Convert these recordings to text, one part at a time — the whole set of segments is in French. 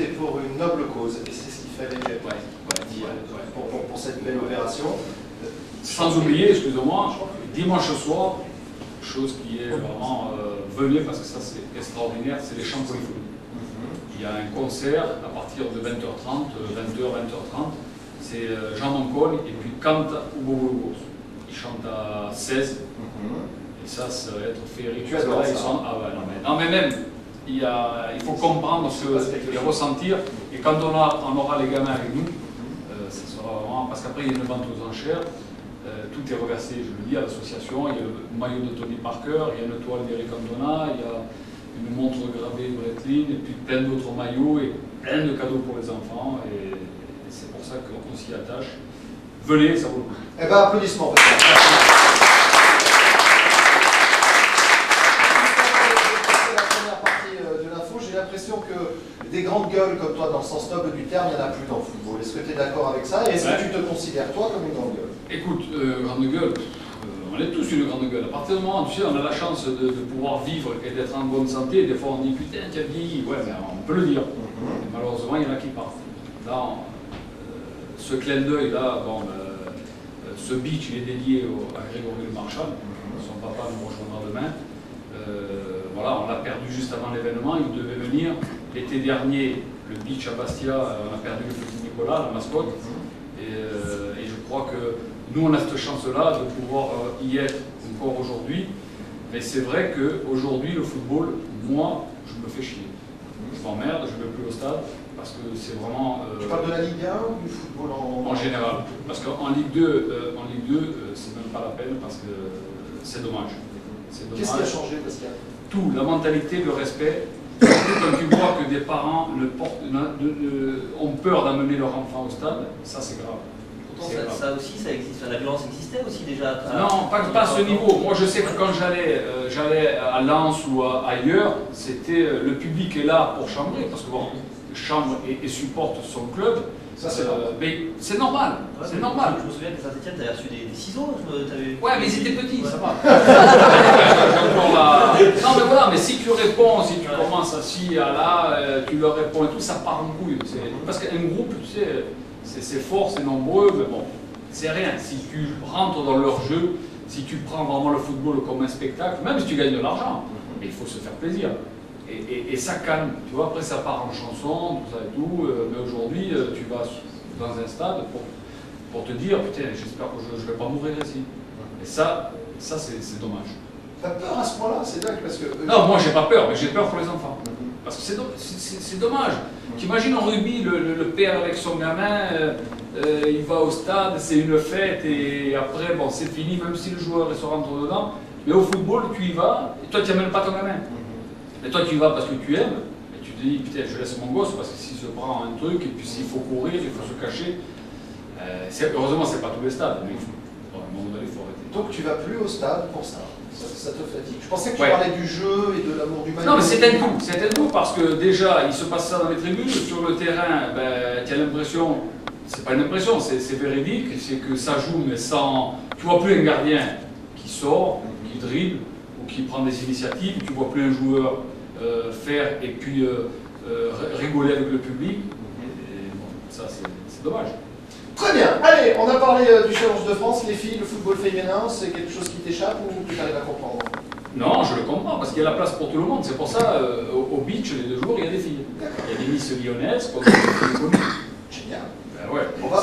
et pour une noble cause. Et c'est ce qu'il fallait dire pour cette belle opération. Sans oublier, excusez-moi, dimanche soir, chose qui est vraiment venue parce que ça c'est extraordinaire, c'est les chants polyphoniques. Il y a un concert à partir de 20h30, 20h, 20h30. C'est Jean Moncol et puis cante Hugo Burgos. Il chante à 16. Et ça va être féerique. Tu adores ça. Ah ouais, non mais même, il faut comprendre et ressentir. Et quand on aura les gamins avec nous, ça sera vraiment. Parce qu'après, il y a une vente aux enchères. Tout est reversé, je le dis, à l'association. Il y a le maillot de Tony Parker, il y a une toile d'Eric Cantona, il y a une montre gravée Breitling, et puis plein d'autres maillots et plein de cadeaux pour les enfants. Et c'est pour ça qu'on s'y attache. Venez, ça vaut le coup. Eh bien, applaudissements. J'ai l'impression que des grandes gueules comme toi, dans le sens noble du terme, il n'y en a plus dans le football. Est-ce que tu es d'accord avec ça? Et est-ce que tu te considères, toi, comme une grande gueule? Écoute, grande gueule, on est tous une grande gueule. À partir du moment où tu sais, on a la chance de pouvoir vivre et d'être en bonne santé, des fois on dit putain, tu as vieilli. Ouais, mais on peut le dire. Et malheureusement, il y en a qui partent. Là, ce clin d'œil, là, bon, ce beach, il est dédié à Grégory Le Marchal. Son papa nous rejoindra demain. Voilà, on l'a perdu juste avant l'événement, il devait venir. L'été dernier, le beach à Bastia, on a perdu le petit Nicolas, la mascotte. Et je crois que nous, on a cette chance-là de pouvoir y être encore aujourd'hui. Mais c'est vrai qu'aujourd'hui, le football, moi, je me fais chier. Je m'emmerde, je ne vais plus au stade, parce que c'est vraiment... Tu parles de la Ligue 1 ou du football en général. Parce qu'en Ligue 2, c'est même pas la peine, parce que c'est dommage. Qu'est-ce qui a changé, Pascal? Tout, la mentalité, le respect. Quand tu vois que des parents ont peur d'amener leur enfant au stade, ça c'est grave. Pourtant, ça aussi, ça existe. La violence existait aussi déjà. Non, pas à ce niveau. Moi, je sais que quand j'allais à Lens ou ailleurs, c'était le public est là pour chambrer, parce que bon, chambre et supporte son club. Ça, c'est normal. Mais c'est normal. Ouais, c'est normal. Je me souviens qu'à Saint-Etienne, tu avais reçu des ciseaux. Ouais, mais ils étaient petits, ça va. Non, mais voilà, mais si tu réponds, si tu commences assis à là, tu leur réponds et tout, ça part en couille. Parce qu'un groupe, tu sais, c'est fort, c'est nombreux, mais bon, c'est rien. Si tu rentres dans leur jeu, si tu prends vraiment le football comme un spectacle, même si tu gagnes de l'argent, mais il faut se faire plaisir. Et ça calme, tu vois, après ça part en chanson, tout ça et tout, mais aujourd'hui, tu vas dans un stade pour te dire, putain, j'espère que je ne vais pas mourir ici. Et ça c'est dommage. T'as peur à ce point-là? C'est dingue parce que... Non, moi j'ai pas peur, mais j'ai peur pour les enfants. Parce que c'est dommage. T'imagines en rugby, le père avec son gamin, il va au stade, c'est une fête, et après, bon, c'est fini, même si le joueur se rentre dedans. Mais au football, tu y vas, et toi tu n'amènes pas ton gamin. Mais toi tu y vas parce que tu aimes, et tu te dis, putain, je laisse mon gosse, parce que s'il se prend un truc, et puis s'il faut courir, il faut se cacher. Heureusement, c'est pas tous les stades, mais à un moment donné, il faut arrêter. Donc tu vas plus au stade pour ça? Ça te fatigue? Je pensais que tu parlais du jeu et de l'amour du maillot. Non, mais c'est un tout, parce que déjà, il se passe ça dans les tribunes, sur le terrain, ben, tu as l'impression, c'est pas une impression, c'est véridique, c'est que ça joue, mais sans... Tu vois plus un gardien qui sort, qui dribble, ou qui prend des initiatives, tu vois plus un joueur faire et puis rigoler avec le public, et bon, ça c'est dommage. Très bien, allez, on a parlé du Challenge de France, les filles, le football féminin, c'est quelque chose qui t'échappe ou que tu arrives à comprendre? Non, je le comprends, parce qu'il y a la place pour tout le monde. C'est pour ça, au beach, les 2 jours, il y a des filles. Il y a des Miss lyonnaises, comme des connues. Génial. Ben ouais. On va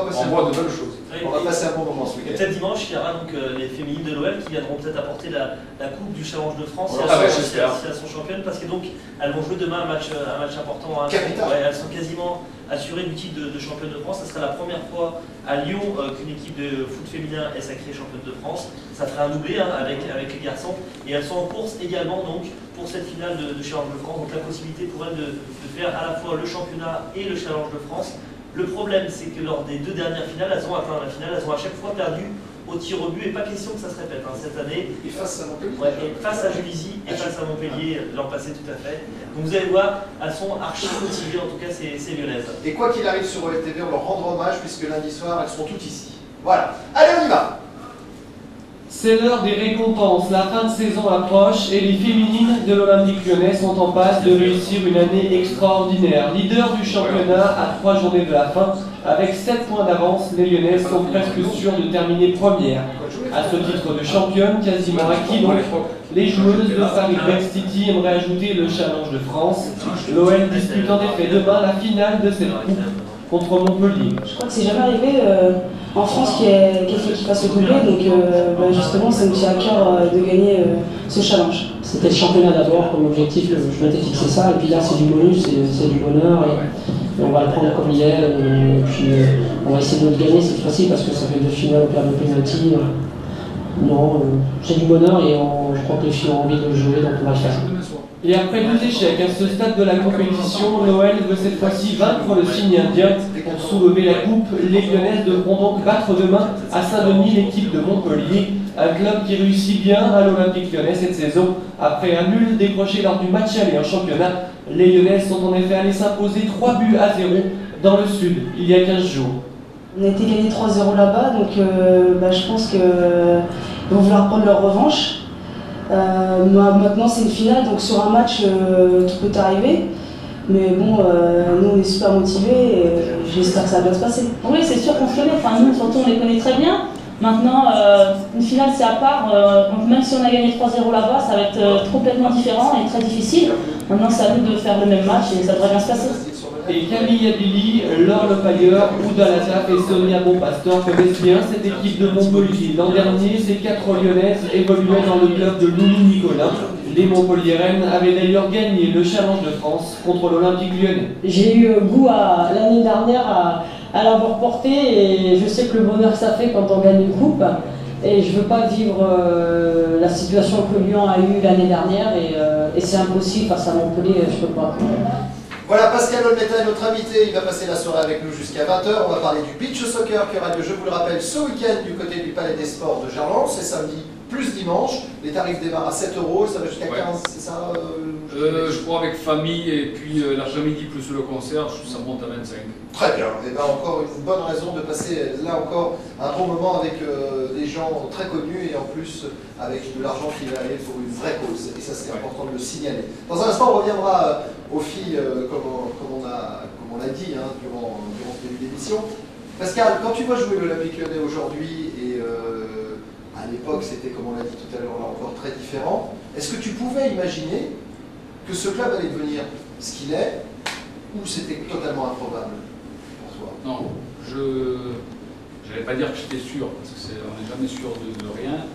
passer on voit de belles choses. On va passer un bon moment ce week-end. Peut-être dimanche, il y aura donc les féminines de l'OL qui viendront peut-être apporter la coupe du Challenge de France si elles sont championnes, parce que donc elles vont jouer demain un match important. Capital. Ouais, elles sont quasiment assurées du titre de championne de France. Ce sera la première fois à Lyon qu'une équipe de foot féminin est sacrée championne de France. Ça ferait un doublé avec les garçons. Et elles sont en course également donc pour cette finale de Challenge de France. Donc la possibilité pour elles de faire à la fois le championnat et le Challenge de France. Le problème, c'est que lors des 2 dernières finales, elles ont atteint la finale, elles ont à chaque fois perdu au tir au but, et pas question que ça se répète cette année. Et face à Montpellier. Ouais, et face à Juvisy et face à Montpellier l'an passé, tout à fait. Donc vous allez voir, elles sont archi motivées, en tout cas ces lyonnaises. Et quoi qu'il arrive sur OLTV, on leur rendra hommage, puisque lundi soir, elles seront toutes ici. Voilà. Allez, on y va. C'est l'heure des récompenses, la fin de saison approche et les féminines de l'Olympique Lyonnais sont en passe de réussir une année extraordinaire. Leader du championnat à 3 journées de la fin, avec 7 points d'avance, les Lyonnaises sont presque sûres de terminer première. À ce titre de championne, quasiment acquis donc, les joueuses de Paris Brest City aimeraient ajouter le Challenge de France. L'OL dispute en effet demain la finale de cette coupe contre Montpellier. Je crois que c'est jamais arrivé en France qu'il y ait quelqu'un qui fasse le doublé, donc justement ça nous tient à cœur de gagner ce challenge. C'était le championnat d'abord comme objectif, je m'étais fixé ça, et puis là c'est du bonus, c'est du bonheur, et on va le prendre comme il est, et puis on va essayer de le gagner cette fois-ci parce que ça fait 2 finales, on perd le penalty. Non, c'est du bonheur et je crois que les filles ont envie de le jouer, donc on va le faire. Et après 2 échecs à ce stade de la compétition, l'OL veut cette fois-ci vaincre le signe indien. Pour soulever la coupe, les Lyonnaises devront donc battre demain à Saint-Denis l'équipe de Montpellier, un club qui réussit bien à l'Olympique Lyonnais cette saison. Après un nul décroché lors du match aller en championnat, les Lyonnaises sont en effet allées s'imposer 3 buts à 0 dans le sud il y a 15 jours. On a été gagné 3-0 là-bas, donc je pense qu'ils vont vouloir prendre leur revanche. Maintenant c'est une finale, donc sur un match tout peut arriver. Mais bon, nous on est super motivés et j'espère que ça va bien se passer. Oui, c'est sûr qu'on se connaît, enfin nous surtout on les connaît très bien. Maintenant, une finale c'est à part, donc même si on a gagné 3-0 là-bas, ça va être complètement différent et très difficile. Maintenant c'est à nous de faire le même match et ça devrait bien se passer. Et Camille Adili, Laure Lepailleur, Ouda Lataf et Sonia Bonpastor connaissent bien cette équipe de Montpellier. L'an dernier, ces 4 Lyonnaises évoluaient dans le club de Louis Nicolas. Les Montpelliéraines avaient d'ailleurs gagné le Challenge de France contre l'Olympique Lyonnais. J'ai eu goût l'année dernière à l'avoir porté et je sais que le bonheur que ça fait quand on gagne une coupe. Et je ne veux pas vivre la situation que Lyon a eue l'année dernière et c'est impossible face à Montpellier, je ne peux pas. Voilà, Pascal Olmeta est notre invité, il va passer la soirée avec nous jusqu'à 20h. On va parler du beach soccer qui aura lieu, je vous le rappelle, ce week-end du côté du Palais des Sports de Gerland. C'est samedi plus dimanche. Les tarifs démarrent à 7 €, ça va jusqu'à 15, c'est ça je crois avec famille et puis l'après-midi plus le concert, ça monte à 25. Très bien, et bien encore une bonne raison de passer là encore un bon moment avec des gens très connus et en plus avec de l'argent qui va aller pour une vraie cause. Et ça c'est important de le signaler. Dans un instant on reviendra aux filles comme on l'a dit durant ce début d'émission. Pascal, quand tu vois jouer l'Olympique Lyonnais aujourd'hui et à l'époque c'était comme on l'a dit tout à l'heure là encore très différent, est-ce que tu pouvais imaginer que ce club allait devenir ce qu'il est ou c'était totalement improbable pour toi? Non, je n'allais pas dire que j'étais sûr, parce qu'on n'est jamais sûr de rien.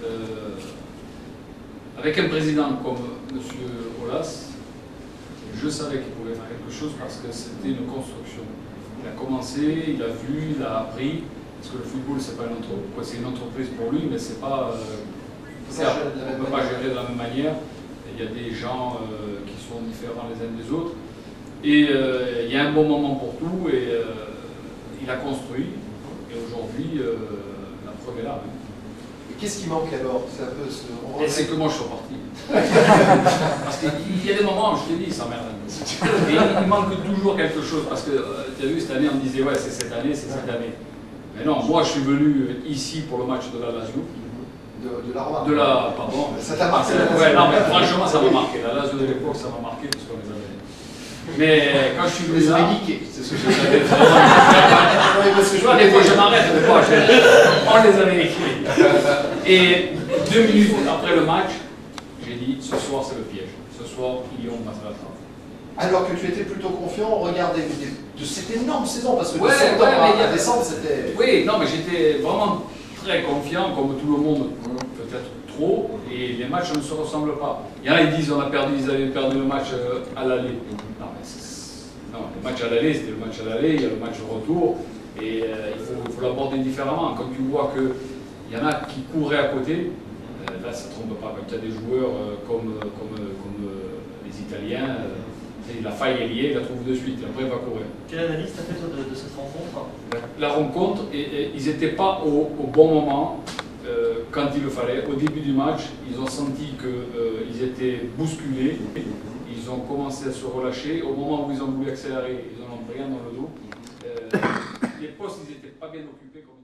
Avec un président comme M. Aulas, je savais qu'il pouvait faire quelque chose parce que c'était une construction. Il a commencé, il a vu, il a appris, parce que le football c'est pas c'est une entreprise pour lui, mais c'est pas... on ne peut pas gérer de la même manière. Il y a des gens qui sont différents les uns des autres. Et il y a un bon moment pour tout et il a construit. Et aujourd'hui, la preuve est là. Qu'est-ce qui manque alors? C'est que moi je suis reparti. Parce qu'il y a des moments où je t'ai dit, ça merde. Et il manque toujours quelque chose. Parce que tu as vu, cette année, on me disait, ouais, c'est cette année, c'est cette année. Mais non, moi je suis venu ici pour le match de la Lazio. De la pardon. Ça t'a marqué? Ouais, non, mais franchement, ça m'a marqué. La Lazio de l'époque, ça m'a marqué parce qu'on les avait. Mais quand je suis venu là. C'est ce que je savais. Tu vois, des fois, je m'arrête, des fois, on les avait écrits. Et 2 minutes après le match, j'ai dit ce soir, c'est le piège. Ce soir, Lyon va se rattraper. Alors que tu étais plutôt confiant au regard de cette énorme saison, parce que de septembre à décembre, c'était. Oui, non, mais j'étais vraiment très confiant, comme tout le monde, peut-être trop, et les matchs ne se ressemblent pas. Il y en a qui disent ils avaient perdu le match à l'aller. Non, le match à l'aller, c'était le match à l'aller, il y a le match au retour, et il faut l'aborder différemment. Quand tu vois qu'il y en a qui couraient à côté, là ça ne trompe pas. Quand il y a des joueurs comme les Italiens, la faille est liée, il la trouve de suite, et après il va courir. Quelle analyse tu as fait toi, de cette rencontre? La rencontre, ils n'étaient pas au bon moment quand il le fallait. Au début du match, ils ont senti qu'ils étaient bousculés. Ils ont commencé à se relâcher. Au moment où ils ont voulu accélérer, ils en ont pris un dans le dos. Les postes, ils n'étaient pas bien occupés comme